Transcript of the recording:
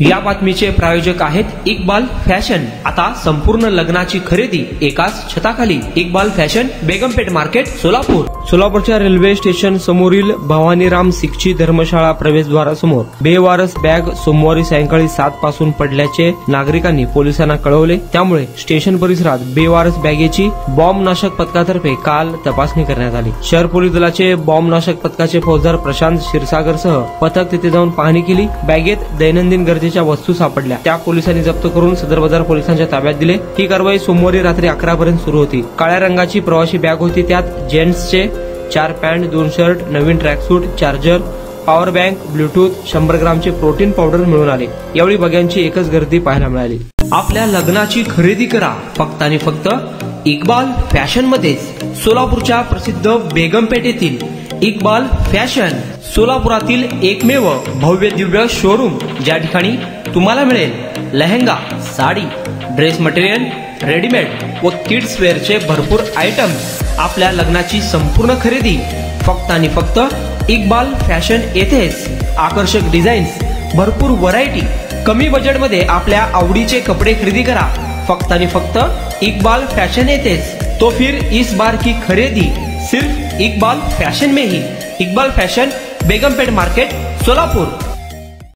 या बातमीचे प्रायोजक आहेत इक्बाल फॅशन। आता संपूर्ण लग्नाची खरेदी एकाच छताखाली। Iqbal fashion, Begampeth market, Solapur. सोलापूरच्या रेल्वे स्टेशन समोरील भवानीराम सिकची धर्मशाळा प्रवेशद्वारासमोर बेवारस बॅग सोमवारी सायंकाळी 7 पासून पडल्याचे नागरिकांनी पोलिसांना कळवले। त्यामुळे स्टेशन परिसरात बेवारस बॅगेची बॉम्बनाशक पथकातर्फे काल तपासणी करण्यात आली। शहर पोलीस दलाचे बॉम्बनाशक पथकाचे फौजदार प्रशांत क्षीरसागरसह पथक तिथे जाऊन पाहणी केली। बॅगेत दैनंदिन गरजेच्या वस्तू सापडल्या, त्या पोलिसांनी जप्त करून सदर बाजार पोलिसांच्या ताब्यात दिले। ही कारवाई सोमवारी रात्री 11 पर्यंत सुरू होती। काळ्या रंगाची प्रवासी बॅग होती, त्यात जेंट्सचे 4 पॅन्ट, 2 शर्ट, नवीन tracksuit, charger, power bank, Bluetooth, 100 ग्रामचे प्रोटीन पावडर मिळून आले। यावेळी बघ्यांची एकच गर्दी पाहायला मिळाली। आपल्या लग्नाची खरेदी करा फक्त आणि फक्त इक्बाल फॅशन मध्येच। सोलापूरच्या प्रसिद्ध बेगमपेठ येथील इक्बाल फॅशन सोलापुरातील एकमेव भव्य दिव्य शोरूम, ज्या ठिकाणी तुम्हाला मिळेल lehenga, sari, dress material, readymade व किड्स वेअरचे भरपूर आयटम्स। आपल्या लग्नाची संपूर्ण खरेदी फक्त आणि फक्त इक्बाल फॅशन येथेच। आकर्षक डिझाईन्स, भरपूर व्हरायटी, कमी बजेटमध्ये आपल्या आवडीचे कपडे खरेदी करा फक्त आणि फक्त इक्बाल फॅशन येथेच। तो फिर इस बार की खरेदी सिर्फ इक्बाल फैशन में ही। Iqbal fashion, Begampeth market, Solapur.